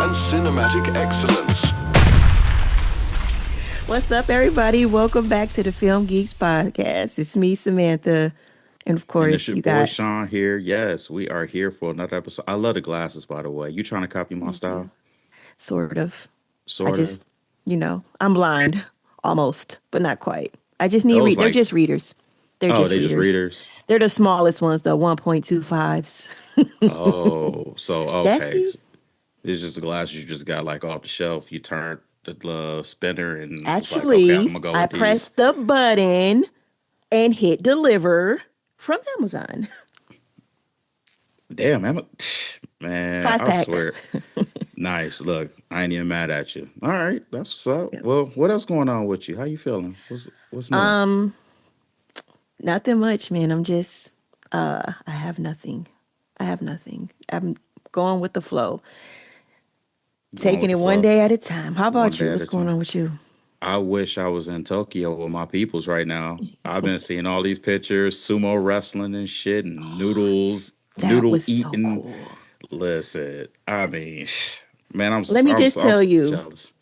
and cinematic excellence. What's up, everybody? Welcome back to the Film Geeks podcast. It's me, Samantha, and of And it's course, your you boy got. Sean here. Yes, we are here for another episode. I love the glasses, by the way. You trying to copy my Thank style? you. Sort of. I Sort of. just, I'm blind, almost, but not quite. I just need Those read. They're like, just readers. They're oh, just they just readers. readers. They're the smallest ones, though, 1.25s. Oh, so That's okay. it. It's just the glasses you just got like off the shelf. You turned the spinner and was like, okay, I'm Actually, gonna go I with these. pressed the button and hit deliver from Amazon. Damn, man, Five I pack. swear. Nice. Look, I ain't even mad at you. All right, that's what's up. Yep. Well, what else going on with you? How you feeling? What's new? Um, Nothing much, man. I'm just I have nothing. I have nothing. I'm going with the flow. Going Taking with the it one flow, day at a time. How one about you? day at What's a going time. on with you? I wish I was in Tokyo with my peoples right now. I've been seeing all these pictures, sumo wrestling and shit, and That noodle was so eating. cool. Listen, I mean, man, Let me just I'm tell you, jealous.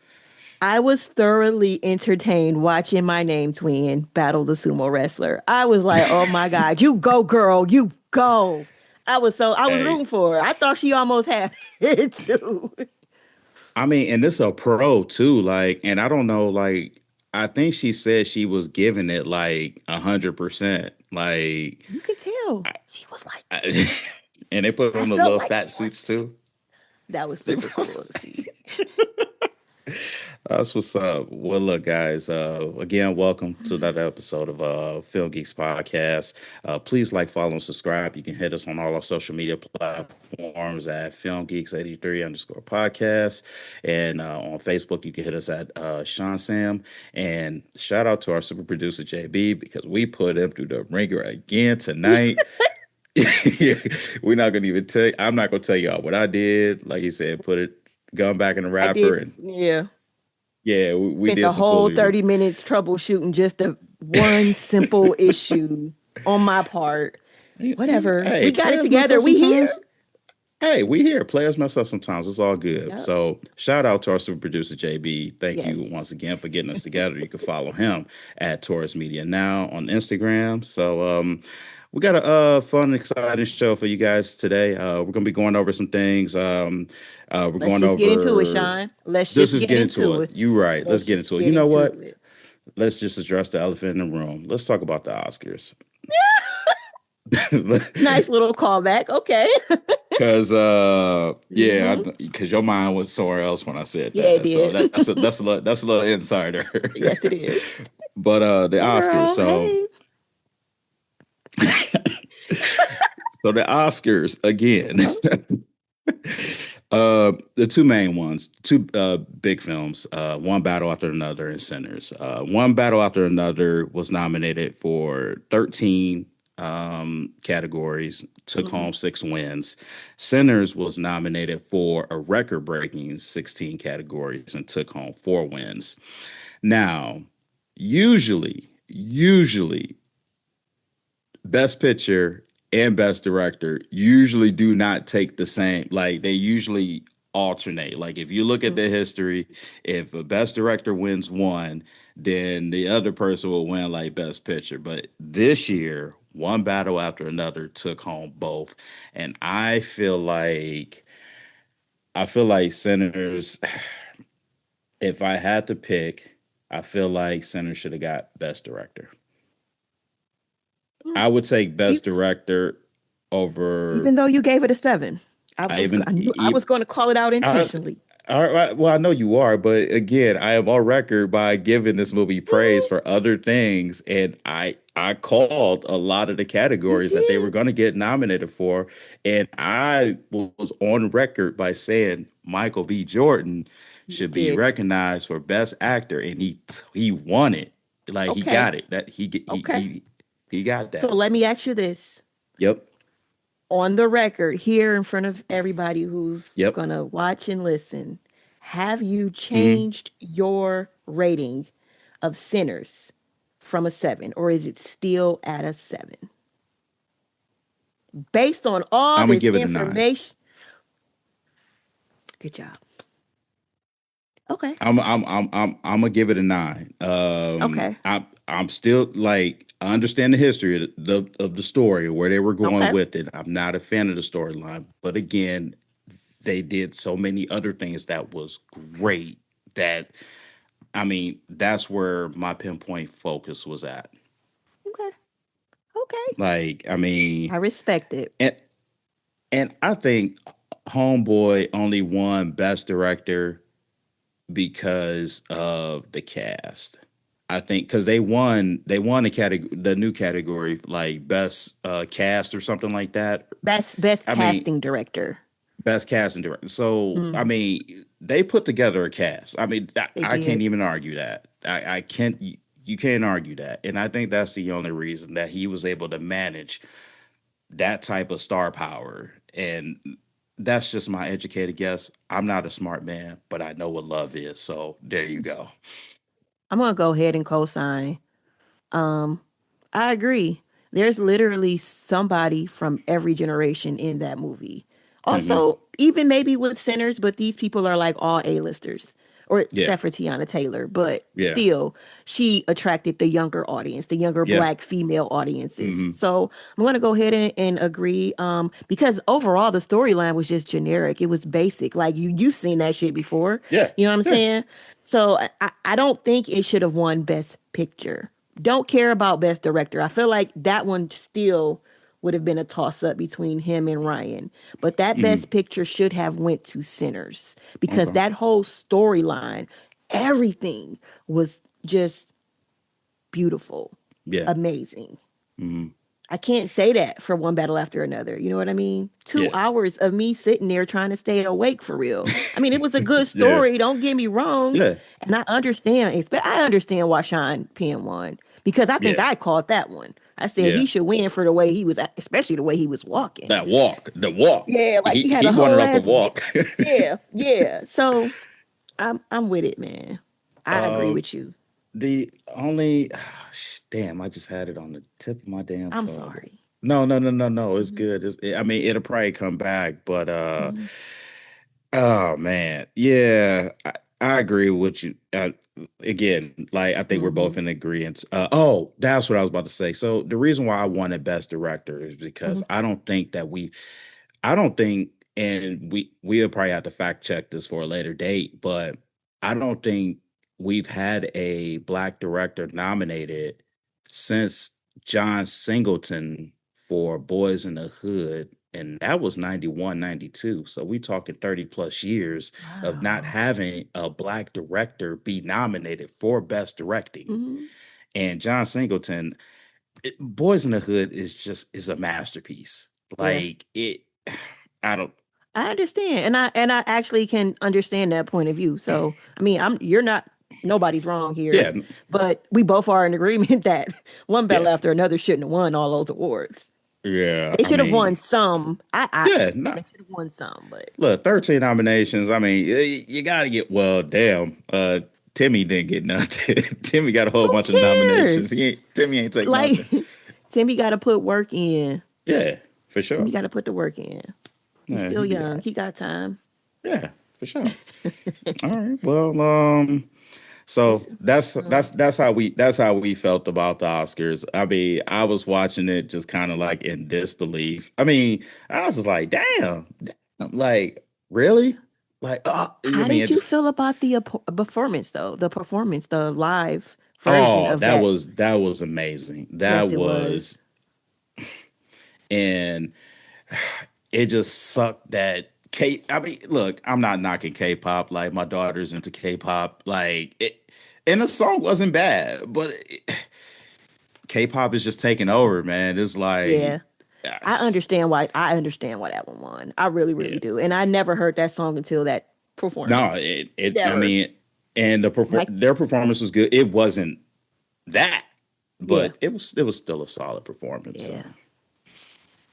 I was thoroughly entertained watching my name twin battle the sumo wrestler. I was like, oh my God, you go, girl, you go. I was Hey, rooting for her. I thought she almost had it too. I mean, and this a pro too. Like, and I don't know, like, I think she said she was giving it like 100%. Like, You could tell. She was like, I, and they put I on the felt little like fat she suits was. too. That was They super cool to see. That's what's up. Well, look, guys. Again, welcome to another episode of Film Geeks Podcast. Please like, follow, and subscribe. You can hit us on all our social media platforms at Film Geeks 83 underscore podcast, and on Facebook you can hit us at Sean Sam. And shout out to our super producer JB because we put him through the ringer again tonight. We're not gonna even tell. I'm not gonna tell y'all what I did. Like you said, put it gun back in the I did, wrapper and yeah. yeah, we Spent did the some whole fully. 30 minutes troubleshooting just a one simple issue on my part. Whatever. Hey, We got it players mess together. up We here. sometimes. Hey, we here. Players mess up sometimes. It's all good. Yep. So shout out to our super producer JB. Thank you Yes. once again for getting us together. You can follow him at Taurus Media Now on Instagram. So we got a fun, exciting show for you guys today. We're gonna be going over some things. We're Let's going just get into it, over. Sean. Let's Let's just just get get into into it. it. You right. Let's Let's get just into it. You get know into what? it. Let's just address the elephant in the room. Let's talk about the Oscars. Nice little callback. Okay. Cause yeah, Hmm. cause your mind was somewhere else when I said Yeah, it that. So did. that's a little insider. Yes, it is. But the Hey, Oscars. girl. Hey. So the Oscars again. Uh-huh. The two main ones, two big films, One Battle After Another and Sinners. One Battle After Another was nominated for 13 categories, took Hmm. home 6 wins. Sinners was nominated for a record breaking 16 categories and took home 4 wins. Now, usually, Best Picture and Best Director usually do not take the same. Like they usually alternate. Like if you look at the history, if a Best Director wins one, then the other person will win like Best Picture. But this year, One Battle After Another took home both, and I feel like Senators. If I had to pick, I feel like Senators should have got Best Director. I would take E- Best Director over. Even though you gave it a 7, I even. I knew I was going to call it out I, intentionally. well, I know you are, but again, I am on record by giving this movie praise Mhm. for other things, and I called a lot of the You categories that they were did. going to get nominated for, and I was on record by saying Michael B. Jordan You should be did. recognized for Best Actor, and he won it. Like he Okay. got it. That Okay. he got So that. let me ask you this. Yep. On the record, here in front of everybody who's Yep. going to watch and listen, have you Mhm. changed your rating of Sinners from a 7, or is it still at a 7? Based on all I'm gonna this give it a 9. information. Good job. Okay. I'm gonna give it a 9. Okay. I'm still like I understand the history of the story where they were going Okay. with it. I'm not a fan of the storyline, but again, they did so many other things that was great that I mean, that's where my pinpoint focus was at. Okay. Okay. Like, I I mean, respect it. and and I think Homeboy only won Best Director because of the cast. I think because they won the new category like best cast or something like that. Best I mean, casting director. best casting director. So I Mm, mean, they put together a cast. I mean, they I can't did. even argue that. I can't. You can't argue that. And I think that's the only reason that he was able to manage that type of star power. And that's just my educated guess. I'm not a smart man, but I know what love is. So there you go. I'm gonna go ahead and co-sign. Um, I agree. There's literally somebody from every generation in that movie. Hmm. Also, even maybe with Sinners, but these people are like all A-listers, or Yeah. except for Tiana Taylor. But Yeah. still, she attracted the younger audience, the younger Yeah. Black female audiences. Hmm. So I'm going to go ahead and agree. Because overall, the storyline was just generic. It was basic. Like you seen that shit before. Yeah. You know what I'm Yeah. saying? So I don't think it should have won Best Picture. Don't care about Best Director. I feel like that one still would have been a toss up between him and Ryan. But that Hmm. Best Picture should have went to Sinners because Okay. that whole storyline, everything was just beautiful, Yeah. amazing. Hmm. I can't say that for One Battle After Another. You know what I mean? Two Yeah. hours of me sitting there trying to stay awake for real. I mean, it was a good Yeah. story. Don't get me wrong. Yeah. And I understand, I understand why Sean Penn won because I think Yeah. I called that one. I said Yeah. he should win for the way he was, especially the way he was walking. That walk, the walk. Yeah, like he had He a wanted whole up a ass. walk. Yeah, yeah. So I'm with it, man. I agree uh, with you. the only damn, I just had it on the tip of my damn I'm tongue. sorry. No, no, no, no, no. It's Mhm, good. I mean, it'll probably come back, but mhm, oh man, yeah, I agree with you. Again, like I think we're both mhm, in agreement. Oh, that's what I was about to say. So the reason why I wanted Best Director is because mhm. I don't think, and we'll probably have to fact check this for a later date, but I don't think we've had a black director nominated since John Singleton for Boys in the Hood, and that was 91, 92. So we talking 30 plus years of not Wow. having a black director be nominated for best directing. Mhm. And John Singleton, Boys in the Hood is a masterpiece. Yeah. Like it I don't I understand. And I actually can understand that point of view. So, I mean, you're not nobody's wrong here, yeah, but we both are in agreement that One Battle yeah. After Another shouldn't have won all those awards. Yeah, They I should have won mean, some. yeah, They no. should have won some, but Look, 13 nominations. I mean, you got to get well, damn. Timmy didn't get nothing. Timmy got a whole who bunch of nominations. cares? Timmy ain't take Like nothing. Timmy got to put work in. Yeah, for sure. Timmy got to put the work in. He's Yeah, still he'd be all young. right. He got time. Yeah, for sure. All right. Well, It's so that's how we felt about the Oscars. I mean, I was watching it just kind of like in disbelief. I mean, I was just like, damn, like really, like I How mean, did you it's feel about the performance though? The performance, the live version oh, of that. that was amazing. That Yes, it was, was. and it just sucked that K. I mean, look, I'm not knocking K-pop. Like my daughter's into K-pop. Like it, and the song wasn't bad, but K-pop is just taking over, man. It's like, Yeah. ah, I understand why that one won. I really, yeah, really do. And I never heard that song until that no, performance. I Never. mean, and Mike. their performance was good. It wasn't that, Yeah. but it was still a solid performance. So, Yeah.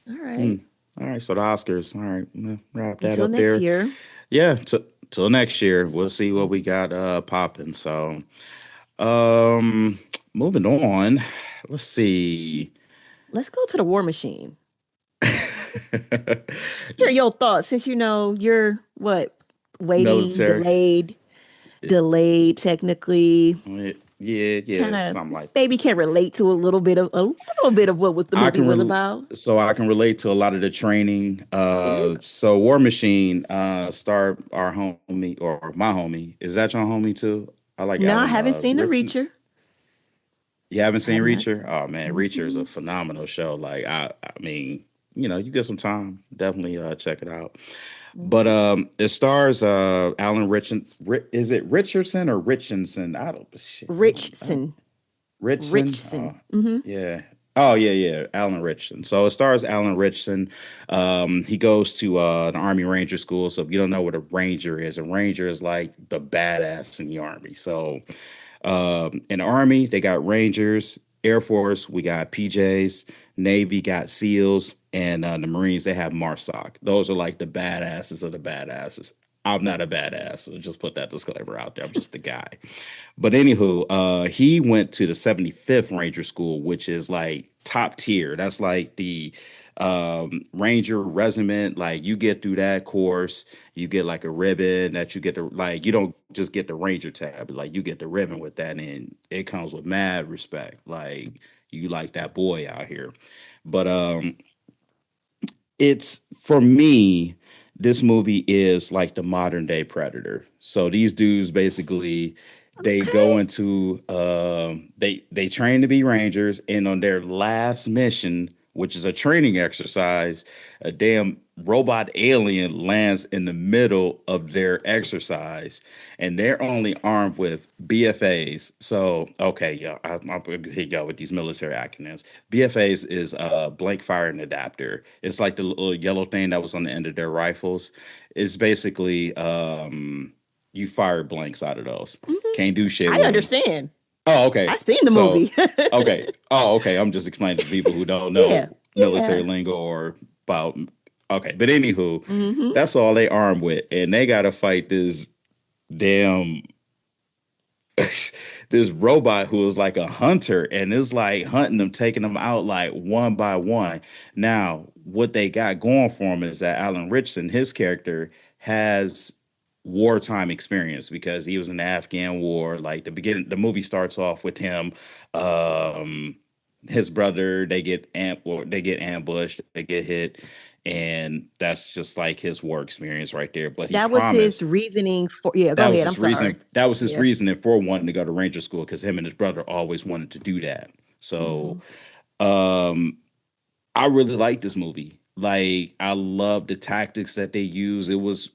All right. mm. All right, so the Oscars. All right, wrap that Until up next there. year. Yeah, till next year, we'll see what we got popping. So, um, moving on. Let's see. Let's go to the War Machine. Hear your thoughts since you know you're what waiting, Military. delayed. delayed technically. Yeah, Kind of something like maybe can relate to a little bit of what the I movie can was rel about. so I can relate to a lot of the training. There you go. So War Machine, star our homie or my homie. Is that your homie too? I like No, I Alan haven't seen The Richardson. Reacher. You haven't I seen have not. Reacher? Oh man, Reacher is a Mm-mm. phenomenal show. Like I mean, you get some time, definitely check it out. But Okay. it stars Alan is it Richardson or Richardson? I don't shit. I don't Richson. Richson. Richson. Hmm. Yeah. Oh yeah. Alan Richson. So it stars Alan Richson. He goes to an Army Ranger school. So if you don't know what a Ranger is, a Ranger is like the badass in the Army. So in the Army, they got Rangers. Air Force, we got PJs. Navy got SEALs, and the Marines, they have MARSOC. Those are like the badasses of the badasses. I'm not a badass, so just put that disclaimer out there. I'm just the guy. But anywho, he went to the 75th Ranger School, which is like top tier. That's like the Ranger regiment. Like you get through that course, you get like a ribbon that you get to like. You don't just get the Ranger tab, like you get the ribbon with that, and it comes with mad respect. Like you like that boy out here. But it's for me, this movie is like the modern day Predator. So these dudes basically they Okay. go into they train to be rangers, and on their last mission, which is a training exercise, a damn robot alien lands in the middle of their exercise, and they're only armed with BFAs. So okay, yeah, I'm gonna hit y'all with these military acronyms. BFAs is blank firing adapter. It's like the little yellow thing that was on the end of their rifles. It's basically you fire blanks out of those. Hmm. Can't do shit I with them. understand. Oh, okay. I seen the So, movie. okay. Oh, okay. I'm just explaining to people who don't Yeah. know military Yeah. lingo or about. Okay, but anywho, Hmm. that's all they armed with, and they got to fight this damn this robot who is like a hunter and is like hunting them, taking them out like one by one. Now, what they got going for him is that Alan Richardson, his character, has wartime experience because he was in the Afghan war. Like the movie starts off with him, um, his brother, they get ambushed, they get hit, and that's just like his war experience right there. But he That was his promised reason for. Yeah. Go ahead. I'm sorry. that was his Yeah. reasoning for wanting to go to Ranger school because him and his brother always wanted to do that. So Hmm. um I really like this movie. Like I love the tactics that they use. It was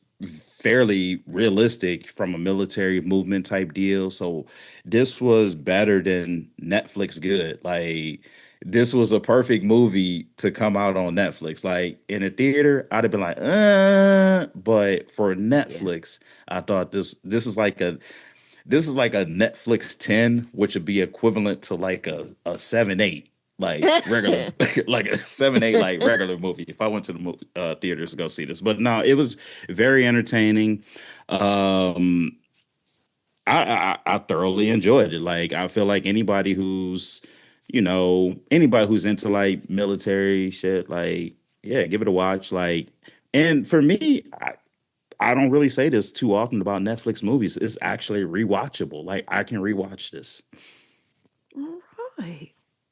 fairly realistic from a military movement type deal. So this was better than Netflix good. Like this was a perfect movie to come out on Netflix. Like in a theater, I'd have been like, but for Yeah. Netflix, I thought this is like a Netflix 10, which would be equivalent to like a 7-8, like regular, like a 7-8, like regular movie. If I went to the theaters to go see this, but no, it was very entertaining. Um, I thoroughly enjoyed it. Like I feel like anybody who's into like military shit, like yeah, give it a watch. Like, and for me, I don't really say this too often about Netflix movies. It's actually rewatchable. Like I can rewatch this. All right.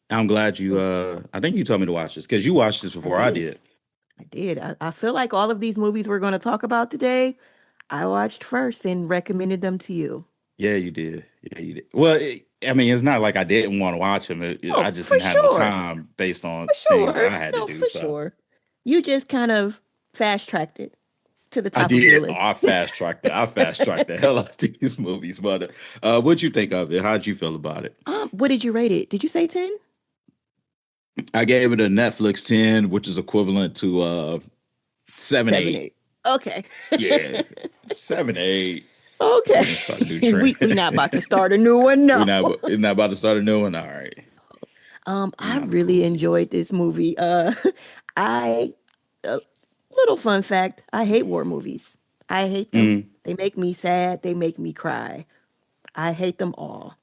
I'm glad you Well, I think you told me to watch this because you watched this I before I did. did. I did. I feel like all of these movies we're going to talk about today, I watched first and recommended them to you. Yeah, you did. Yeah, you did. Well, I mean, it's not like I didn't want to watch them. Oh, I just for didn't have no sure. time based on For things I sure. had to No, do. for So sure. You just kind of fast tracked it to the I top of your did. Oh, I list. fast tracked it. I fast tracked the hell out of these movies. But what'd you think of it? How'd you feel about it? What did you rate it? Did you say 10? I gave it a Netflix 10, which is equivalent to 7, 7, 8. 8. Okay. Yeah, 7, 8. We're Okay. gonna start a new trend. We not about to start a new one. We're No. not about to start a new one. All right. I Not the cool really kids. enjoyed this movie. I a little fun fact, I hate war movies. I hate them. Mm, They make me sad, they make me cry. I hate them all.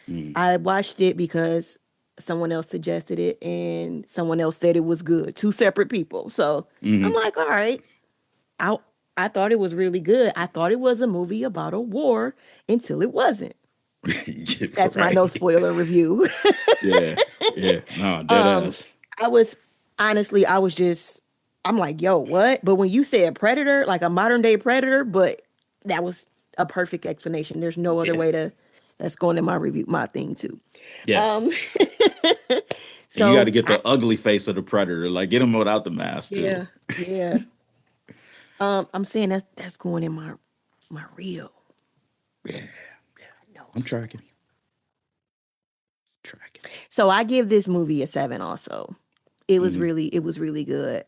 mm, I watched it because someone else suggested it and someone else said it was good. Two separate people. So I'm mm, like, all right, I'll I thought it was really good. I thought it was a movie about a war until it wasn't. That's my no Right. spoiler review. Yeah. Yeah. No, dead um, ass. I was honestly, I was just, I'm like, yo, what? But when you said Predator, like a modern day Predator, but that was a perfect explanation. There's no other Yeah. way to. That's going in my review, my thing too. Yes. Um, And you got to so get the ugly face of the predator. Like get him without the mask too. yeah, yeah. I'm saying that's going in my reel. Yeah. No. I'm tracking. Tracking. So I give this movie a 7 also. It was Mhm. really good.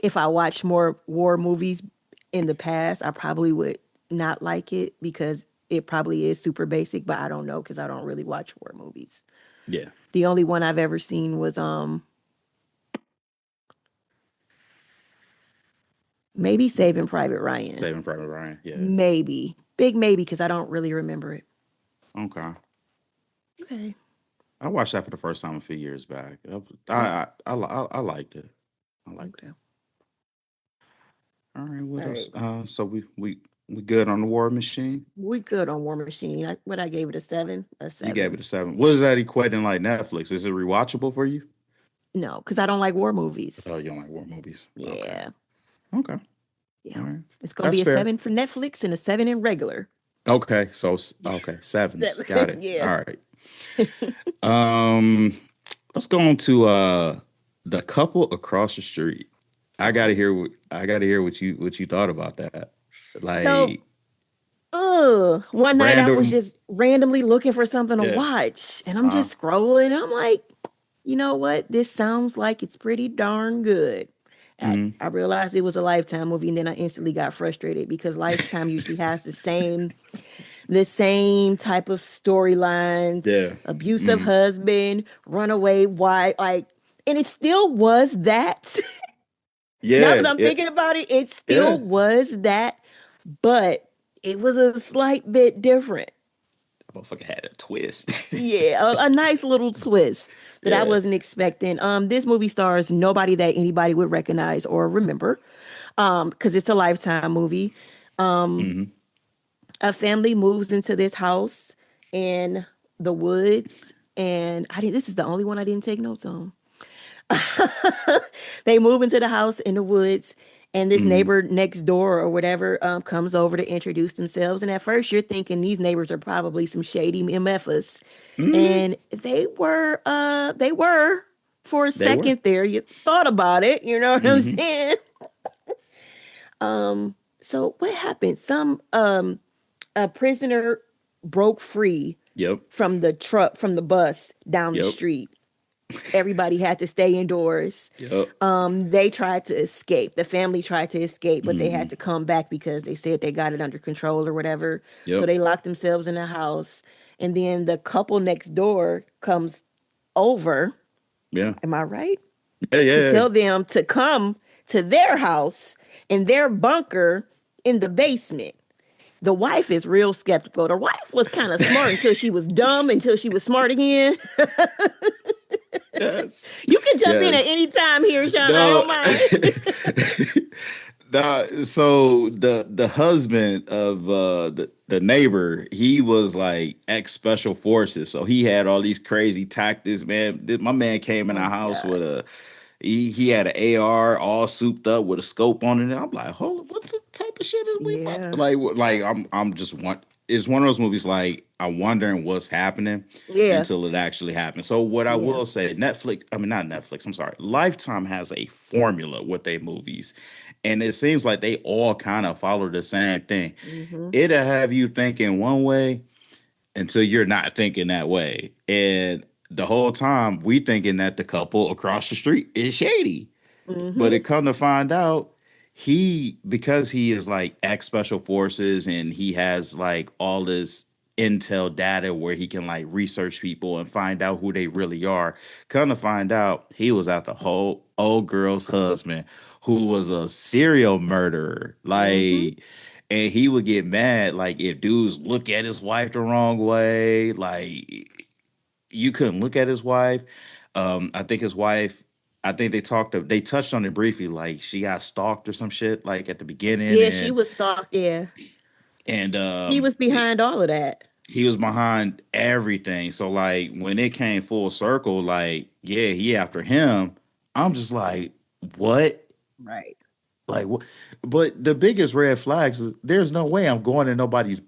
If I watched more war movies in the past, I probably would not like it because it probably is super basic, but I don't know because I don't really watch war movies. Yeah. The only one I've ever seen was maybe Saving Private Ryan. Saving Private Ryan. Yeah. Maybe. Big maybe because I don't really remember it. Okay. Okay. I watched that for the first time a few years back. I liked it. I liked it. Okay. All right. What All else? right. So we good on the War Machine. We good on War Machine. I gave it a 7. A You gave 7. it a 7. What does that equate in like Netflix? Is it rewatchable for you? No, because I don't like war movies. Oh, you don't like war movies. Okay. Yeah. Okay. Yeah. All right. It's gonna That's be a fair. 7 for Netflix and a 7 in regular. Okay. So okay, sevens. Got it. Yeah. All right. Let's go on to the couple across the street. I gotta hear what you thought about that. So, Like one night I was random. just randomly looking for something to Yeah. watch, and I'm Uh just scrolling. And I'm like, you know what? This sounds like it's pretty darn good. mhm. I realized it was a Lifetime movie, and then I instantly got frustrated because Lifetime usually has the same type of storylines, Yeah. abusive husband, runaway wife, like, and it still was that. Now that Yeah. I'm thinking about it, it Yeah. still was that, but it was a slight bit different. Motherfucker had a twist. Yeah, a nice little twist that I Yeah. wasn't expecting. This movie stars nobody that anybody would recognize or remember, because it's a Lifetime movie. Mhm. A family moves into this house in the woods, and I didn't. This is the only one I didn't take notes on. They move into the house in the woods, and this Mhm. neighbor next door or whatever comes over to introduce themselves. And at first, you're thinking these neighbors are probably some shady MFers, Mhm. and they were for a They were. second there. You thought about it, you know what I'm Mhm. saying? So what happened? Some a prisoner broke free Yep. from the bus down the Yep. street. Everybody had to stay indoors. Yep. They tried to escape. The family tried to escape, but they had Mhm. to come back because they said they got it under control or whatever. So Yep. they locked themselves in the house. And then the couple next door comes over. Yeah. Am I right? Yeah. To Yeah. tell them to come to their house in their bunker in the basement. The wife is real skeptical. The wife was kind of smart until she was dumb, until she was smart again. Yes. You can jump in at Yes. any time here, Sean. I No. don't mind. Nah, so the husband of the neighbor, he was like ex special forces, so he had all these crazy tactics. Man, my man came in Oh our my house God. with he had an AR all souped up with a scope on it. And I'm like, hold on, what the type of shit is we about? Yeah. Like I'm just it's one of those movies like I'm wondering what's happening Yeah. until it actually happens. So what I Yeah. will say, I mean not Netflix, I'm sorry. Lifetime has a formula with their movies. And it seems like they all kind of follow the same thing. Hmm. It'll have you thinking one way until you're not thinking that way. And the whole time we thinking that the couple across the street is shady. But Hmm. it come to find out because he is like ex special forces and he has like all this intel data where he can like research people and find out who they really are. Come to find out he was at the whole old girl's husband who was a serial murderer. Hmm. Like and he would get mad like if dudes look at his wife the wrong way, like you couldn't look at his wife. I think his wife, I think they touched on it briefly, like she got stalked or some shit, like at the beginning, Yeah, she was stalked. Yeah, and he was behind all of that. he was behind everything. So like when it came full circle, like yeah, he after him. I'm just like, what? Right. Like what? But the biggest red flags is there's no way I'm going in nobody's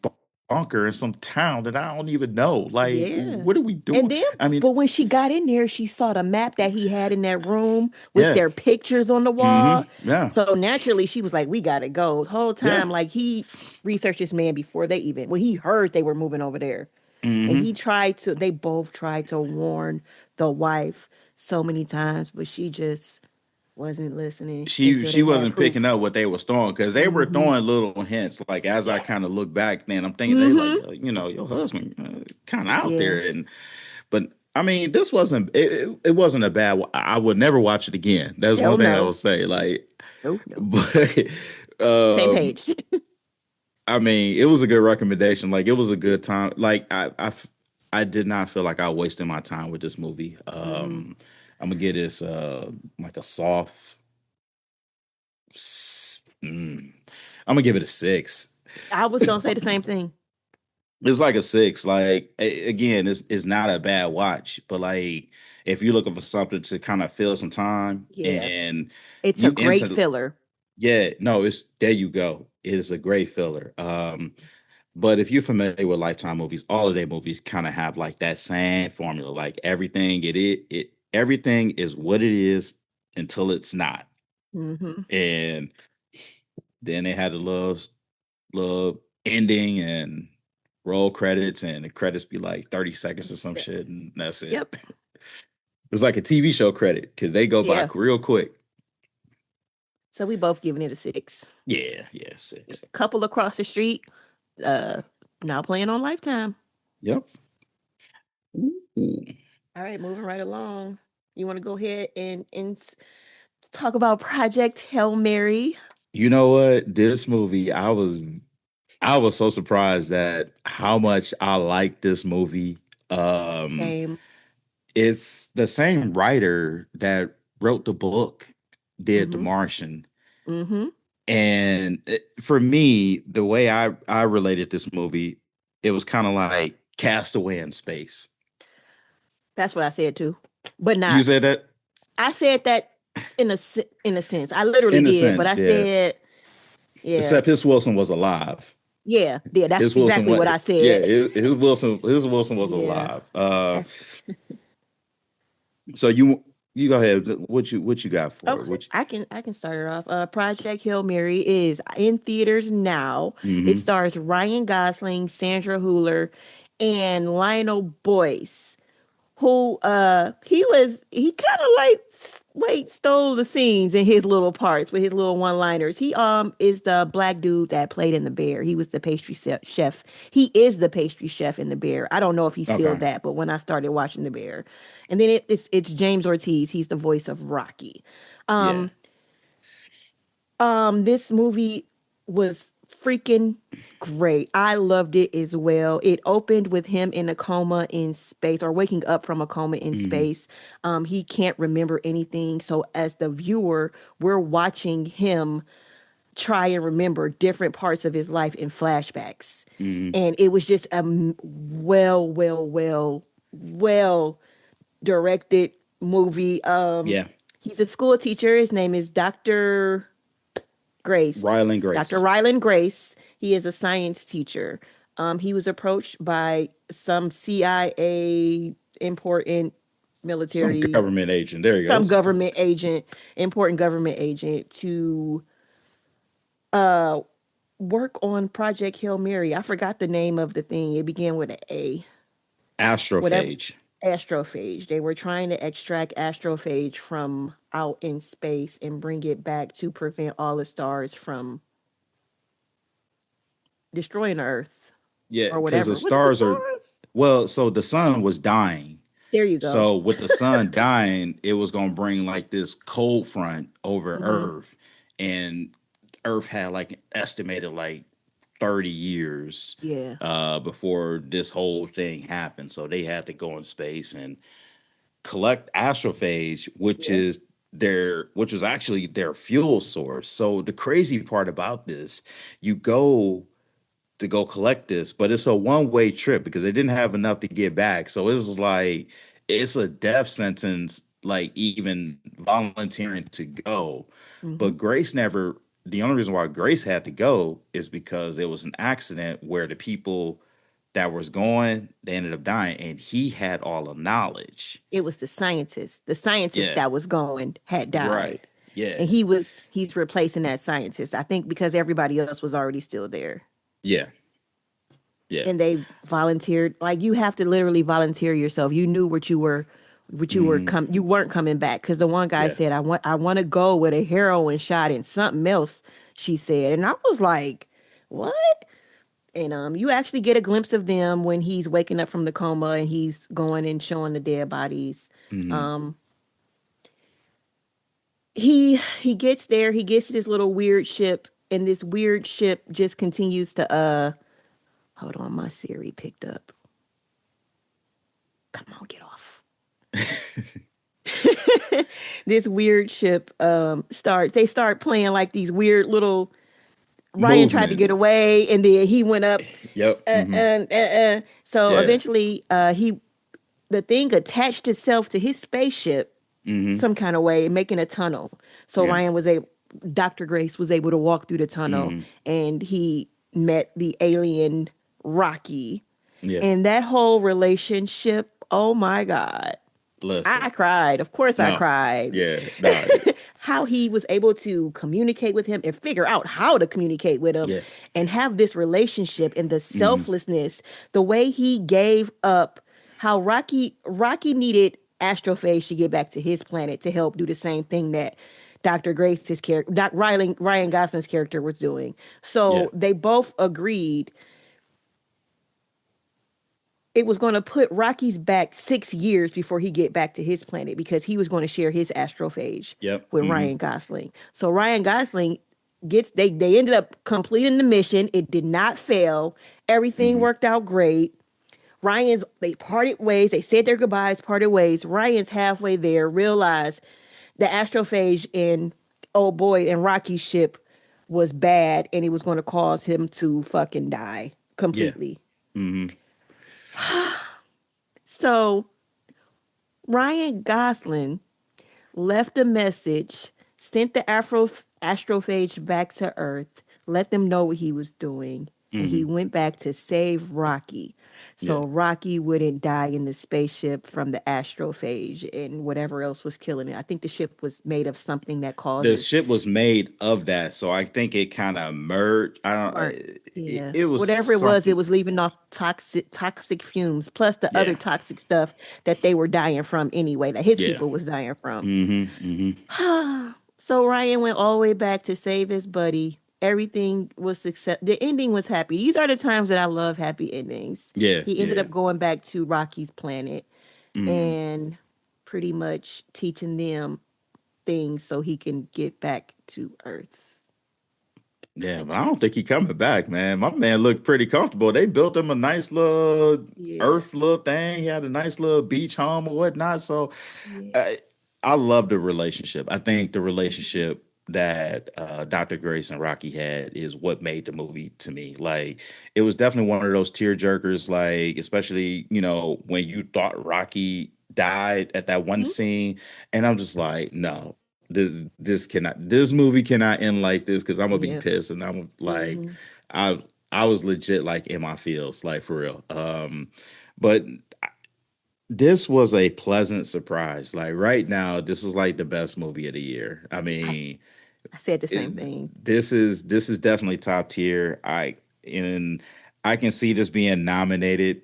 bunker in some town that I don't even know. Like, Yeah. what are we And doing? then, I mean, but when she got in there, she saw the map that he had in that room with yeah, their pictures on the wall. yeah, So naturally, she was like, "We gotta go." The whole yeah. time, like he researched this man before they even when he heard they were moving over there, and hmm he tried to. They both tried to warn the wife so many times, but she just wasn't listening until She they had wasn't picking proof. up what they was throwing because they were Mm-hmm. throwing little hints. Like as I kind of Yes. look back, then I'm thinking they like, Mm-hmm. you know, your husband kind of out Yeah. there, and but I mean, this wasn't it wasn't a bad. I would never watch it again. That's one Hell thing I no. would say. Like, Nope. No. but Same um, page. I mean, it was a good recommendation. Like, it was a good time. Like, I did not feel like I wasted my time with this movie. Mm-mm. I'm gonna get this like a soft. I'm gonna give it a 6. I was gonna say the same thing. It's like a 6. Like again, it's not a bad watch, but like if you're looking for something to kind of fill some time Yeah. and It's a you great into filler. yeah, no, it's there you go. It is a great filler. But if you're familiar with Lifetime movies, all of their movies kind of have like that same formula. Like everything it everything is what it is until it's not. Hmm. And then they had a little ending and roll credits, and the credits be like 30 seconds or some shit, and that's it. Yep. It's like a TV show credit because they go by Yeah. real quick. So we both giving it a 6. Yeah, yeah, 6. Couple across the street, uh, now playing on Lifetime. Yep. Ooh. All right, moving right along. You want to go ahead and talk about Project Hail Mary? You know what? This movie, I was so surprised at how much I liked this movie. Um, Same. it's the same writer that wrote the book, did The Mm-hmm. Martian. Mm-hmm. And for me, the way I related this movie, it was kind of like Castaway in space. That's what I said too, but You not. said that I said that in a sense. I literally in a did, but I sense, yeah. said, yeah, Except his Wilson was alive. yeah, yeah. That's His Wilson exactly what went, I yeah, said. his Wilson was Yeah, alive. that's So you go ahead. What you got for it? okay. I can start it off. Project Hail Mary is in theaters now. It Mm-hmm. stars Ryan Gosling, Sandra Hüller, and Lionel Boyce, who he kind of like stole the scenes in his little parts with his little one-liners. He is the black dude that played in The Bear. He was the pastry chef. He is the pastry chef in The Bear. I don't know if he's still Okay. that, but when I started watching The Bear, and then it's James Ortiz. He's the voice of Rocky. Yeah. Um, this movie was freaking great. I loved it as well. It opened with him in a coma in space or waking up from a coma in Mm-hmm. space. He can't remember anything. So as the viewer, we're watching him try and remember different parts of his life in flashbacks. Mm-hmm. And it was just a well directed movie. Yeah. He's a school teacher. His name is Dr. Grace. Ryland Dr. Grace. Ryland Grace. He is a science teacher. He was approached by some CIA important Some military, government agent. There you some go. government agent, important government agent to uh work on Project Hail Mary. I forgot the name of the thing. It began with an A. Whatever. Astrophage. Astrophage. They were trying to extract astrophage from out in space and bring it back to prevent all the stars from destroying Earth Yeah, or because the whatever. Was it the stars are stars? well, so the sun was dying. There you go. So with the sun dying, it was gonna bring like this cold front over Hmm. Earth, and Earth had like an estimated like 30 years Yeah. before this whole thing happened. So they had to go in space and collect astrophage, which Yeah. is which was actually their fuel source. So the crazy part about this, you go to go collect this, but it's a one-way trip because they didn't have enough to get back. So it's like it's a death sentence, like even volunteering to go. Hmm. But Grace never, the only reason why Grace had to go is because there was an accident where the people that was going, they ended up dying, and he had all the knowledge. It was the scientist. The scientist Yeah, that was going had right. died. Yeah, And he's replacing that scientist. I think because everybody else was already still there. yeah, yeah. And they volunteered. Like you have to literally volunteer yourself. You knew Hmm. you weren't coming back. Because the one guy Yeah. said, I want to go with a heroin shot and something else, she said. And I was like, what? And you actually get a glimpse of them when he's waking up from the coma and he's going and showing the dead bodies. Hmm. Um, he gets there, he gets this little weird ship, and this weird ship just continues to hold on, my Siri picked up. Come on, get off. This weird ship they start playing like these weird little Ryan tried to Movement. get away and then he went up Yep. Hmm. so Yeah. eventually he the thing attached itself to his spaceship Hmm. some kind of way, making a tunnel. So Yeah. Ryan was able, Dr. Grace was able to walk through the tunnel Hmm. and he met the alien Rocky. Yeah. And that whole relationship, oh my God. Listen. I cried. Of course I No. cried. Yeah. Nah. How he was able to communicate with him and figure out how to communicate with him Yeah. and have this relationship and the Hmm. selflessness, the way he gave up, how Rocky needed Astrophage to get back to his planet to help do the same thing that Dr. Grace's character, Ryan Gosling's character was doing. Yeah. So they both agreed it was going to put Rocky's back 6 years before he get back to his planet because he was going to share his astrophage Yep. with Hmm. Ryan Gosling. So Ryan Gosling they ended up completing the mission. It did not fail. Everything Hmm. worked out great. They parted ways. They said their goodbyes, parted ways. Ryan's halfway there, realized the astrophage in oh boy and Rocky's ship was bad and it was going to cause him to fucking die Yeah. completely. Hmm. So Ryan Gosling left a message, sent the astrophage back to Earth, let them know what he was doing, and he Hmm. went back to save Rocky. Yeah. So Rocky wouldn't die in the spaceship from the astrophage and whatever else was killing it. I think the ship was made of something that The causes ship was made of that, so I think it kind of merged. I don't. burnt. Yeah. It was Whatever it something. was leaving off toxic fumes, plus the other Yeah. toxic stuff that they were dying from anyway, that his Yeah. people was dying from. Hmm. Hmm. So Ryan went all the way back to save his buddy. Everything was success. The ending was happy. These are the times that I love happy endings. Yeah. He ended Yeah. up going back to Rocky's planet Hmm. and pretty much teaching them things so he can get back to Earth, Yeah, I but I don't guess. think he coming back, man. My man looked pretty comfortable. They built him a nice little Yeah. earth little thing. He had a nice little beach home or whatnot. So Yeah. I, I love the relationship. I think the relationship that Dr. Grace and Rocky had is what made the movie to me. Like it was definitely one of those tear jerkers. Like especially when you thought Rocky died at that one Mhm. scene, and I'm just like, no, this movie cannot end like this because I'm gonna be Yeah. pissed and I'm like, Hmm. I I was legit like in my feels like for real. But this was a pleasant surprise. Like right now, this is like the best movie of the year. I I, mean, I said the it, same thing. this is definitely top tier. And I can see this being nominated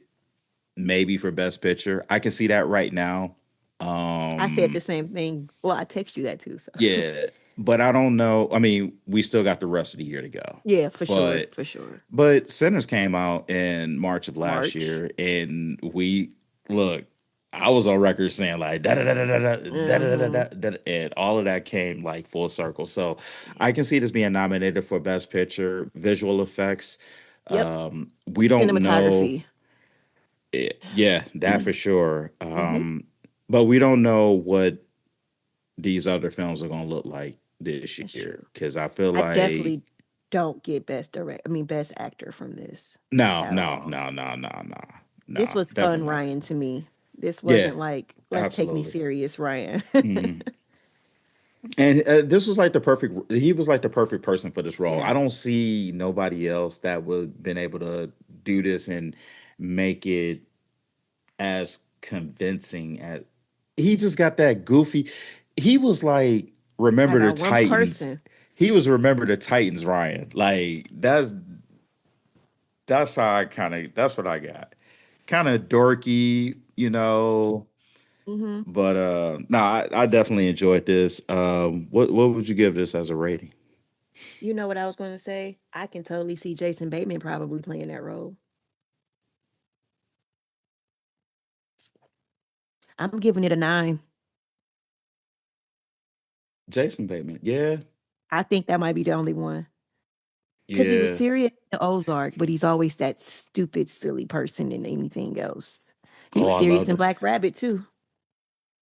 maybe for best picture. I can see that right now. I said Um, the same thing. Well, I text you that too. So yeah, but I don't know. I mean, we still got the rest of the year to go. yeah, for sure, But for sure. Sinners came out in March of last March. year, and we look. I was on record saying like da da da da da da da da Hmm. da da, and all of that came like full circle. So I can see this being nominated for Best Picture, visual effects. Yep. We don't know. Cinematography. Yeah, that for sure. Hmm. But we don't know what these other films are gonna look like this That's year. true. Because I feel I like definitely don't get best actor from this no, at no, all. no, no, no, no, This no, was fun definitely not. Ryan to me. This Yeah, wasn't like, let's take me absolutely. serious, Ryan. Mhm. And this was like the perfect. He was like the perfect person for this role. Yeah. I don't see nobody else that would been able to do this and make it as convincing as he just got that goofy. He was like, I remember the got one Titans. person. He was remember the Titans, Ryan. Like that's how I kind of that's what I got. Kind of dorky, you know. Hmm. But no, I definitely enjoyed this. What would you give this as a rating? You know what I was going to say? I can totally see Jason Bateman probably playing that role. I'm giving it a 9. Jason Bateman. Yeah, I think that might be the only one. Because he was yeah. serious in Ozark, but he's always that stupid, silly person in anything else. He Oh, was I serious loved in it. Black Rabbit too.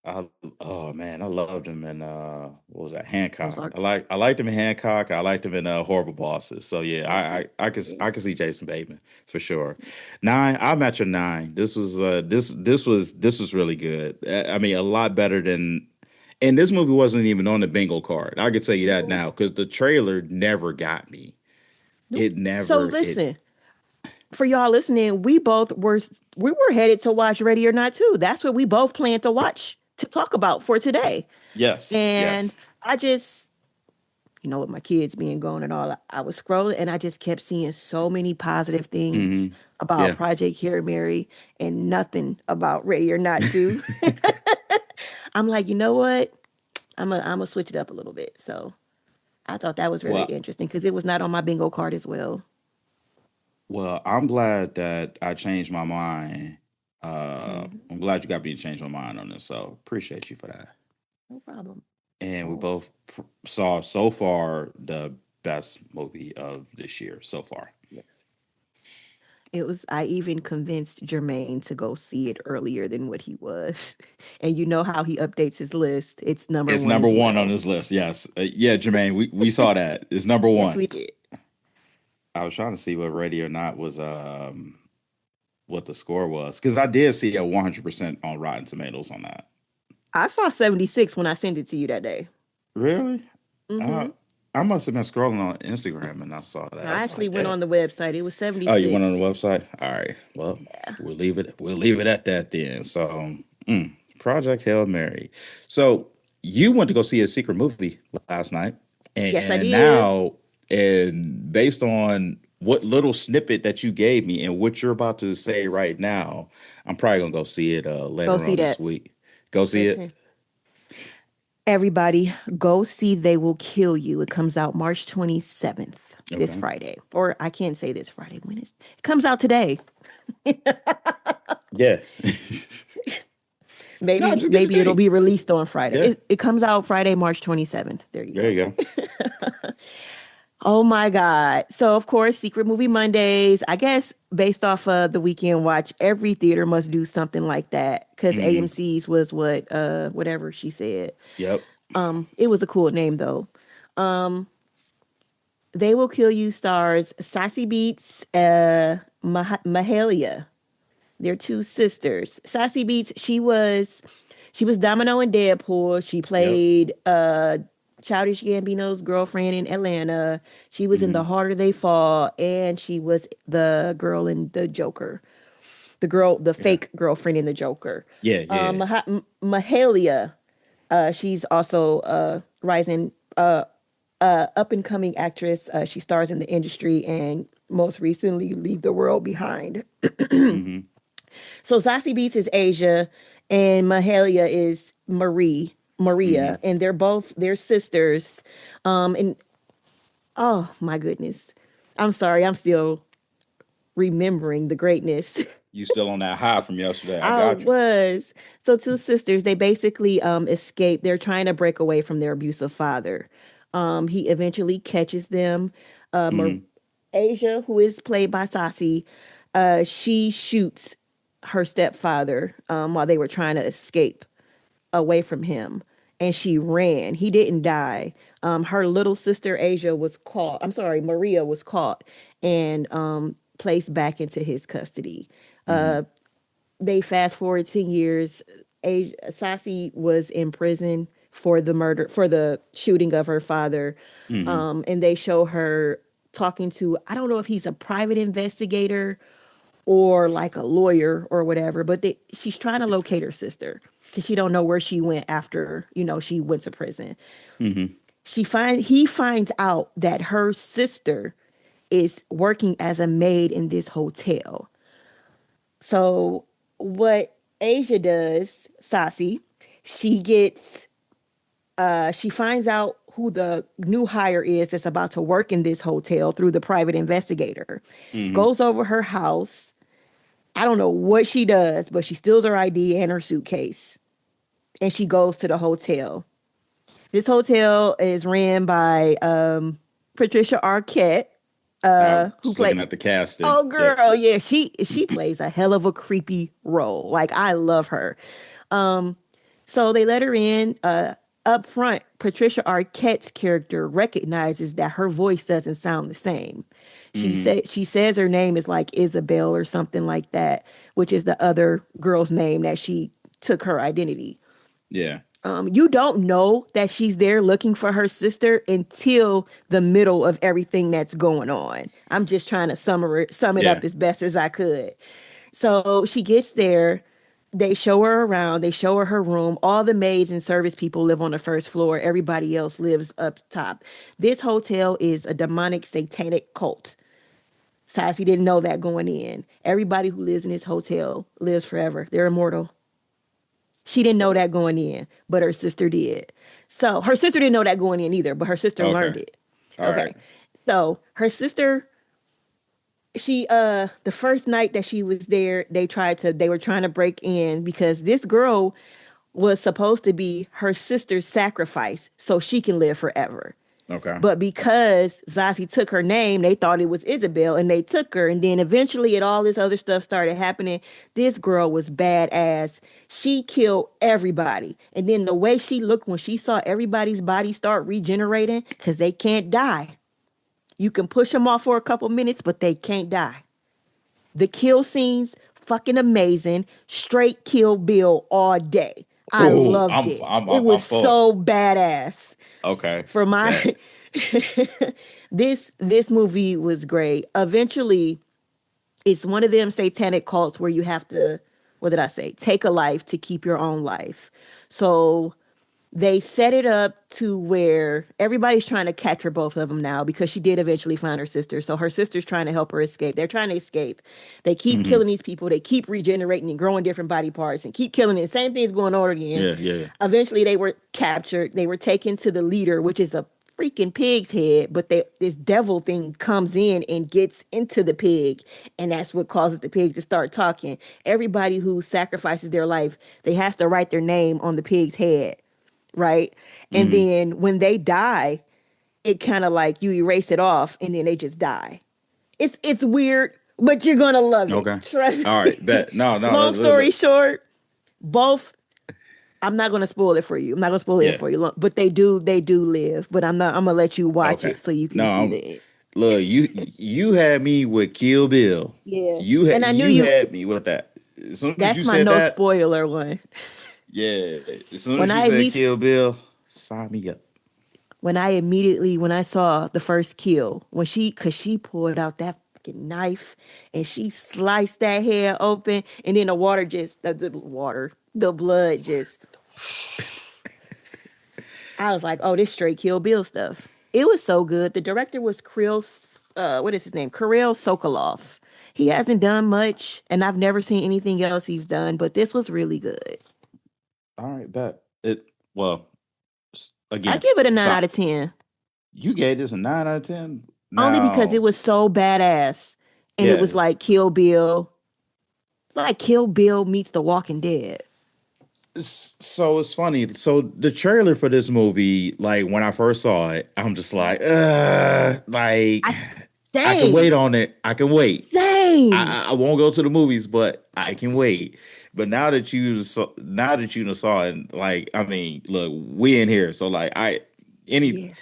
I oh man, I loved him in what was that Hancock. Ozark. I liked him in Hancock. I liked him in Horrible Bosses. So yeah, Hmm. I could see Jason Bateman for sure. 9, I'm at your 9. This was really good. I mean, a lot better than. And this movie wasn't even on the bingo card. I could tell you that Nope. now because the trailer never got me. Nope. It So never it. listen, for y'all listening, we were headed to watch Ready or Not too. That's what we both planned to watch to talk about for today. Yes, And yes. I just, with my kids being gone and all, I was scrolling and I just kept seeing so many positive things Hmm. about Yeah. Project Hail Mary and nothing about Ready or Not too. I'm like, you know what? I'm gonna switch it up a little bit. So I thought that was very Well, interesting because it was not on my bingo card as well. Well, I'm glad that I changed my mind. Mhm. I'm glad you got me to change my mind on this. So appreciate you for that. No problem. And we Boss. both saw so far the best movie of this year so far. Yes. I even convinced Jermaine to go see it earlier than what he was. And you know how he updates his list. It's number It's one number as one on well. this list. Yes, yeah, Jermaine, we saw that. It's number Yes, one. we did. I was trying to see what Ready or Not was. What the score was because I did see a 100% on Rotten Tomatoes on that. I saw 76 when I sent it to you that day. Really? Uh, Hmm. I must have been scrolling on Instagram and I saw that. I I was actually like, went "Damn." on the website. It was Oh, you went on the 76. website? All right. Well, Yeah. we'll leave it at that then. So, Project Hail Mary. So you went to go see a secret movie last night, Yes, I and did. now, and based on what little snippet that you gave me and what you're about to say right now, I'm probably gonna go see it Go later see on this that. week. Go see it. Listen, everybody, go see They Will Kill You. It comes out March 27th, this Okay. Friday. Or I can't say this Friday. When is it comes out today. Yeah. No, Maybe just give a maybe it'll date. be released on Friday. Yeah. It comes out Friday, March 27th. There you There go. you go. Oh my God. So of course, Secret Movie Mondays. I guess based off of the weekend watch, every theater must do something like that. Because Hmm. AMC's was whatever she said. Yep. It was a cool name though. They Will Kill You stars Sassy Beats, Mahalia. They're two sisters. Sassy Beats, she was Domino in Deadpool. She Yep. played Childish Gambino's girlfriend in Atlanta. She was in The Hmm. Harder They Fall, and she was the girl in The Joker. The Yeah. fake girlfriend in The Joker. Yeah. Yeah. Mahalia, she's also rising up and coming actress. She stars in the industry and most recently Leave the World Behind. Hmm. So Zazie Beetz is Asia and Mahalia is Hmm. Maria, and they're sisters. And oh my goodness. I'm sorry, I'm still remembering the greatness. You still on that high from yesterday? I I got you. was. So two sisters, they basically escape. They're trying to break away from their abusive father. He eventually catches them. Hmm. Asia, who is played by Sasi, she shoots her stepfather while they were trying to escape away from him. and she ran. He didn't die. Her little sister Asia was caught. I'm sorry, Maria was caught and placed back into his custody. Mm-hmm. They fast forward 10 years. Sasi was in prison for the murder, for the shooting of her father. Mm-hmm. And they show her talking to, I don't know if he's a private investigator or like a lawyer or whatever, but she's trying to locate her sister because she don't know where she went after, she went to prison. Mm-hmm. He finds out that her sister is working as a maid in this hotel. So what Asia does, Sasi, she gets she finds out who the new hire is that's about to work in this hotel through the private investigator. Mm-hmm. Goes over her house. I don't know what she does, but she steals her ID and her suitcase. And she goes to the hotel. This hotel is ran by Patricia Arquette, who Just looking played. at the casting. Oh, Yeah. girl, yeah, she plays a hell of a creepy role. Like I love her. So they let her in. Up front, Patricia Arquette's character recognizes that her voice doesn't sound the same. She says her name is like Isabel or something like that, which is the other girl's name that she took her identity. Yeah. You don't know that she's there looking for her sister until the middle of everything that's going on. I'm just trying to sum it Yeah. up as best as I could. So she gets there. They show her around. They show her room. All the maids and service people live on the first floor. Everybody else lives up top. This hotel is a demonic satanic cult. Sassy didn't know that going in. Everybody who lives in this hotel lives forever. They're immortal. She didn't know that going in, but her sister did. So her sister didn't know that going in either, but her sister learned Okay. it. All Okay. right. So her sister, the first night that she was there, they were trying to break in because this girl was supposed to be her sister's sacrifice so she can live forever. Okay. But because Zazie took her name, they thought it was Isabel and they took her. And then eventually all this other stuff started happening. This girl was badass. She killed everybody. And then the way she looked when she saw everybody's body start regenerating, because they can't die. You can push them off for a couple minutes, but they can't die. The kill scenes, fucking amazing. Straight Kill Bill all day. I Ooh, loved it. It was full. so badass. Okay. For my this movie was great. Eventually, it's one of them satanic cults where you have to, what did I say? Take a life to keep your own life. So they set it up to where everybody's trying to capture both of them now because she did eventually find her sister. So her sister's trying to help her escape. They're trying to escape. They keep killing these people. They keep regenerating and growing different body parts and keep killing it. Same thing's going on again. Yeah. Eventually they were captured. They were taken to the leader, which is a freaking pig's head, but this devil thing comes in and gets into the pig, and that's what causes the pig to start talking. Everybody who sacrifices their life, they has to write their name on the pig's head, right? And then when they die, it kind of like you erase it off and then they just die. It's weird, but you're gonna love it. Okay. Trust All right. me. Bet. No. Long story short, both. I'm not gonna spoil it for you. I'm not gonna spoil it Yeah. for you, but they do live. But I'm gonna let you watch Okay. it so you can No, see it. look, you had me with Kill Bill. Yeah. You And I knew you you- had me with that. As soon as That's you my said no that, spoiler one. yeah. As soon When as I you said least- Kill Bill, sign me up. When I saw the first kill, cause she pulled out that fucking knife and she sliced that head open, and then the blood just. I was like, oh, this straight Kill Bill stuff. It was so good. The director was what is his name? Kirill Sokolov. He hasn't done much, and I've never seen anything else he's done, but this was really good. All right, bet. Again, I give it a 9 so- out of 10. You gave this a 9 out of 10? Only because it was so badass. And it Yeah. was like Kill Bill. It's like Kill Bill meets The Walking Dead. So it's funny. So the trailer for this movie, like when I first saw it, I'm just like, like I can Same. wait on it. I can wait. Same. Dang. I won't go to the movies, but I can wait. But now that you done saw it, like I mean, look, we in here, so like any Yeah.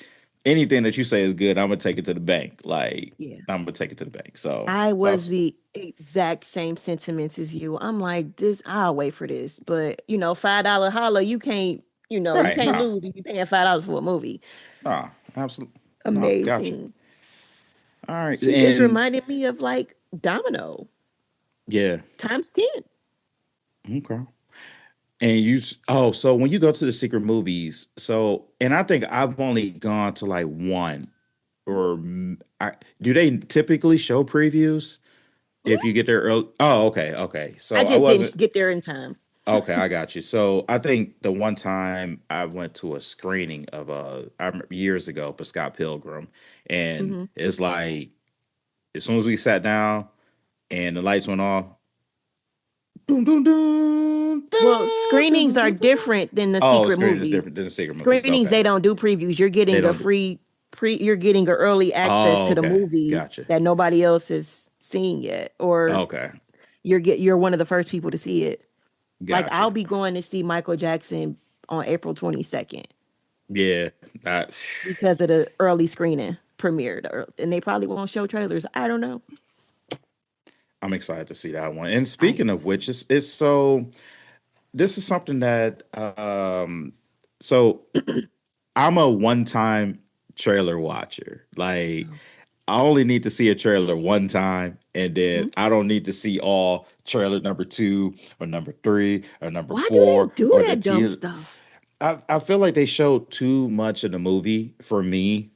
anything that you say is good, I'm gonna take it to the bank. Like Yeah. I'm gonna take it to the bank. So I was that's the exact same sentiments as you. I'm like, this, I'll wait for this. But $5 holla, you can't, you right. can't No, lose if you're paying $5 for a movie. no, absolutely. No, gotcha. Amazing. All right, She just and reminded me of like Domino yeah, times 10. okay. And oh, so when you go to the secret movies, so and I think I've only gone to like one, or do they typically show previews if you get there early? Oh, okay, okay. I So I just wasn't didn't get there in time. okay. I got you. So I think the one time I went to a screening of I remember years ago for Scott Pilgrim, and Hmm. it's like as soon as we sat down and the lights went off, doom, doom, doom, Well, doom, screenings doom, are doom, doom. different than the Oh, secret screen is different movies. than the secret movies. Screenings, Okay. they don't do previews. You're They getting a don't do. free you're getting a early access Oh, to the okay. movie Gotcha. that nobody else has seen yet. Or Okay. you're one of the first people to see it. Like I'll Gotcha. be going to see Michael Jackson on April 22nd Yeah. That, because of the early screening premiere. And they probably won't show trailers. I don't know. I'm excited to see that one. And I speaking am of which, too. it's so this is something that so I'm a one-time trailer watcher. Like Oh. I only need to see a trailer one time, and then Mhm. I don't need to see all trailer number two or number three or number Why do they four do or the that dumb teaser. stuff? I feel like they showed too much of the movie for me.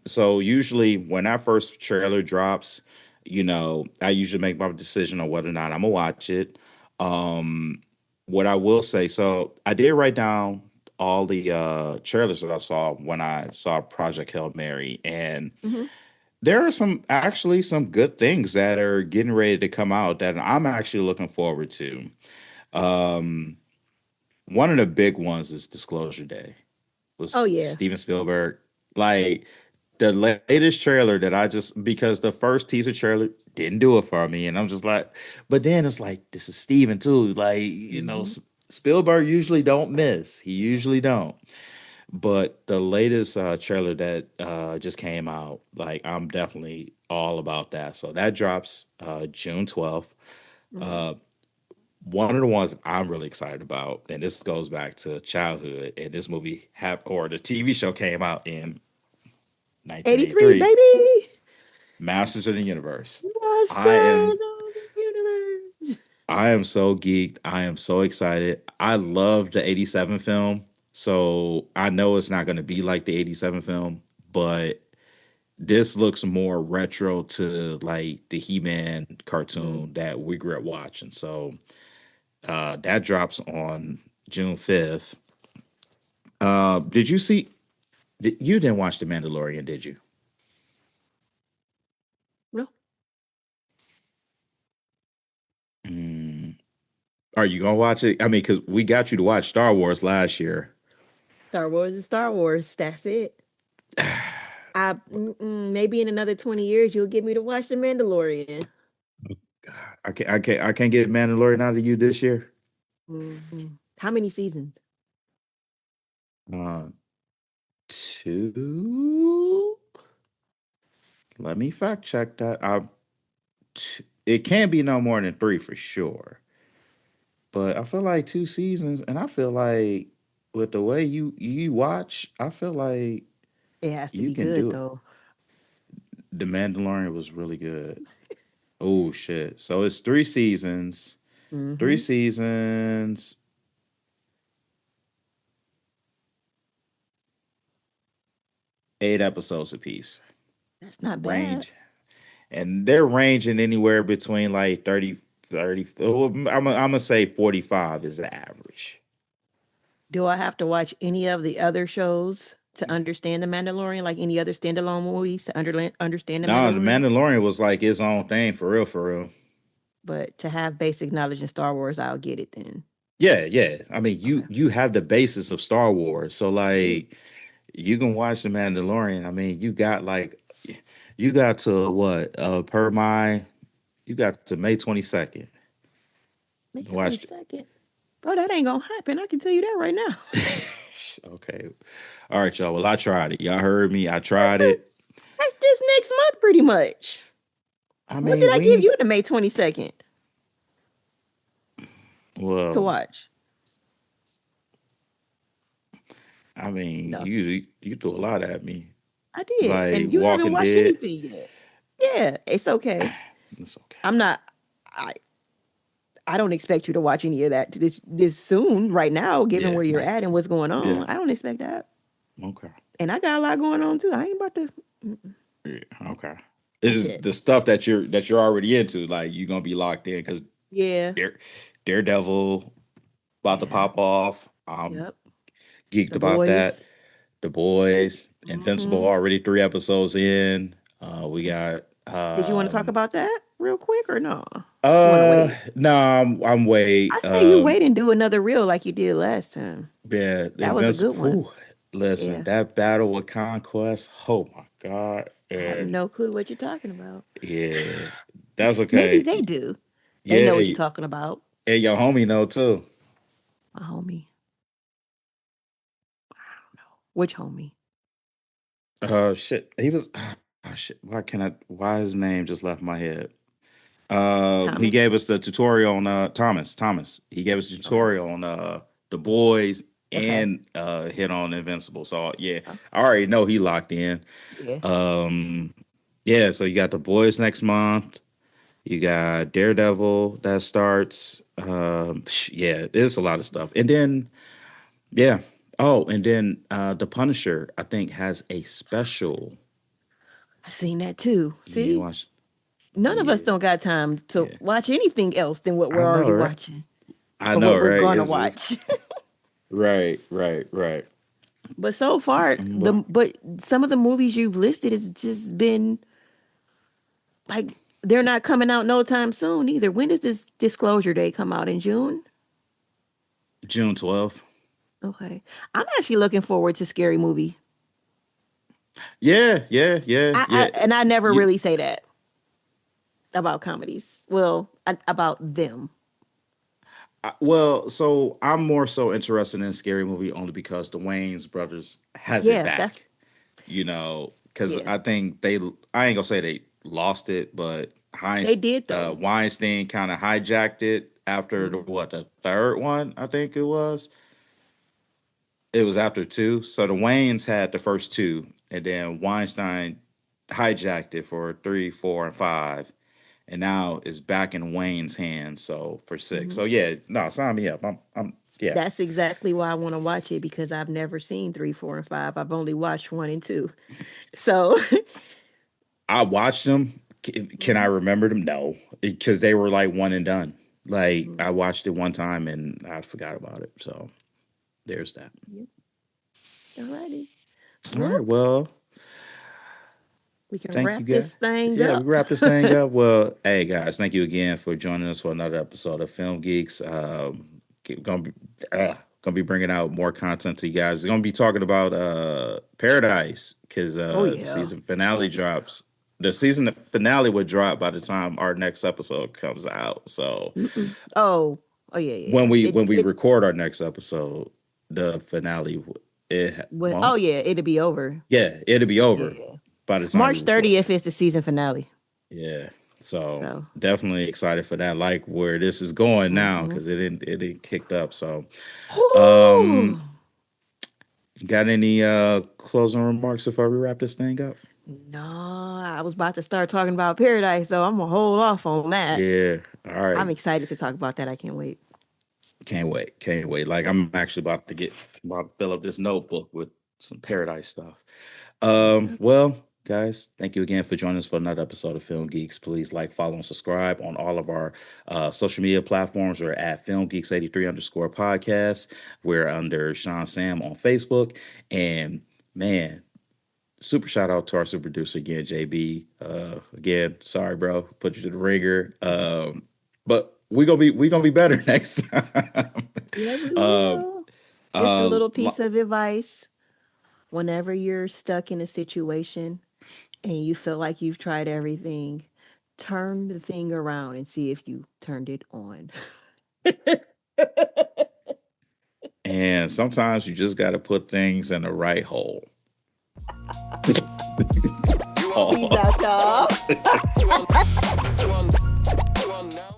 So usually when that first trailer drops, I usually make my decision on whether or not I'm gonna watch it. Um, what I will say, so I did write down all the trailers that I saw when I saw Project Hail Mary, and Mhm. there are some good things that are getting ready to come out that I'm actually looking forward to. Um, one of the big ones is Disclosure Day Oh was yeah. Steven Spielberg. Like the latest trailer that I just because the first teaser trailer didn't do it for me, and I'm just like, but then it's like this is Steven too. Like Mhm. Spielberg usually don't miss. He usually don't. But the latest trailer that just came out, like I'm definitely all about that. So that drops June 12th. Mhm. Uh, one of the ones I'm really excited about, and this goes back to childhood, and this movie or the TV show came out in 83, 1983, baby. Masters of the Universe. I Masters am of the universe. I am so geeked. I am so excited. I love the 87 film. So I know it's not going to be like the 87 film, but this looks more retro to like the He-Man Mhm. cartoon that we grew up watching. So that drops on June 5th. Did you see you didn't watch The Mandalorian, did you? No, Mm, are you gonna watch it? I mean, because we got you to watch Star Wars last year. Star Wars is Star Wars. That's it. Maybe in another 20 years you'll get me to watch The Mandalorian. God, I can't get Mandalorian out of you this year. How many seasons? Uh, two. Let me fact check that. It can't be no more than three for sure. But I feel like two seasons, and I feel like with the way you watch, I feel like It has to you be can good do it. though. The Mandalorian was really good. Oh shit! So it's three seasons. Three Hmm. seasons. 8 episodes apiece. That's not bad. Range, and they're ranging anywhere between like 30. Well, I'm gonna say 45 is the average. Do I have to watch any of the other shows to understand The Mandalorian, like any other standalone movies to understand The No, the Mandalorian? Mandalorian was like its own thing for real, for real. But to have basic knowledge in Star Wars, I'll get it then. Yeah, yeah. I mean, you Okay. you have the basis of Star Wars, so Yeah. like you can watch the Mandalorian. I mean, you got to what per my You got to May 22nd. May Watch it. 22nd. Bro, that ain't gonna happen. I can tell you that right now. Okay. All right, y'all. Well, I tried it. Y'all heard me. I tried it. That's just next month, pretty much. I What mean, did I give you the May 22nd to Well, watch? I mean, No, you threw a lot at me. I did. Like And you haven't Walking watched Dead. anything yet. Yeah, it's okay. It's okay. I'm not I I don't expect you to watch any of that this soon, right now, given Yeah, where you're right. at and what's going on. Yeah. I don't expect that. Okay. And I got a lot going on too. I ain't about to Yeah, okay. It's yeah. the stuff that you're already into. Like you're gonna be locked in because Yeah. Daredevil about to Yeah. pop off. I'm Yep. geeked The about that. boys. The Boys, Invincible, Hmm. already 3 episodes in. We got Did you want to talk about that real quick or no? You want to wait? no, I'm I wait. say you wait and do another reel like you did last time. Yeah, That was a good one. Invincible. Listen, Yeah. that battle with Conquest. Oh my God. I have And no clue what you're talking about. yeah, that's Maybe okay. they do. They know what you're Yeah, talking about. and your homie know too. My homie. Which homie? Shit. He was shit. Why his name just left my head? He gave Thomas? us the tutorial on Thomas. He gave us a Okay. tutorial on The Boys Okay. and hit on Invincible. So yeah, Oh, I already know he locked in. yeah. Um yeah, so you got The Boys next month. You got Daredevil that starts. Yeah, there's a lot of stuff. And then yeah. Oh, and then The Punisher, I think, has a special. I seen that too. You ain't See? watch. None of us Yeah, don't got time to yeah. watch anything else than what I we're know, already right? watching I or know, what we're right? gonna It's watch. right. But so far, Well, but some of the movies you've listed has just been like they're not coming out no time soon either. When does this Disclosure Day come out? In June? June 12th. Okay. I'm actually looking forward to Scary Movie. Yeah. And I never You, really say that about comedies. Well, about them. well, so I'm more so interested in Scary Movie only because the Wayans brothers has it Yeah, that's back. Because yeah. I think I ain't gonna say they lost it, but They did though. Weinstein kind of hijacked it after Mhm. the third one, I think it was. It was after two. So the Wayans had the first two, and then Weinstein hijacked it for three, four, and five. And now it's back in Wayne's hands. So for six. Mhm. So yeah, no, sign me up. Yeah. That's exactly why I want to watch it because I've never seen 3, 4, and 5. I've only watched 1 and 2. So I watched them. Can I Mhm. remember them? No, because they were like one and done. Like Mhm. I watched it one time and I forgot about it. So there's that. Yep. Alrighty. All Well, right. Well, we can thank you, wrap guys. this thing Yeah, we up. wrap this thing up. Well, hey guys, thank you again for joining us for another episode of Film Geeks. Gonna be gonna be bringing out more content to you guys. We're gonna be talking about Paradise because Oh the yeah. season finale drops. The season finale would drop by the time our next episode comes out. So Mm-mm. Oh yeah. when we It record our next episode, the finale it went. Oh won't. yeah, it'll be over. Yeah, it'll be over Yeah. by the time we March record. 30th is the season finale. Yeah. So So definitely excited for that. Like where this is going now mhm. because it didn't kicked up. So Whew. got any closing remarks before we wrap this thing up? No, I was about to start talking about Paradise, so I'm gonna hold off on that. Yeah. All I'm right. excited to talk about that. I can't wait. Can't wait. Can't wait. Like I'm actually about to fill up this notebook with some paradise stuff. Yeah. Well, guys, thank you again for joining us for another episode of Film Geeks. Please like, follow, and subscribe on all of our social media platforms. We're at Film Geeks 83 underscore podcast. We're under Sean Sam on Facebook. And man, super shout out to our super producer again, JB. Again, sorry, bro, put you to the ringer. But we gonna be better next time. Yeah, we um, will. Just a uh, little piece of advice. Whenever you're stuck in a situation and you feel like you've tried everything, turn the thing around and see if you turned it on. And sometimes you just got to put things in the right hole. Peace out, y'all.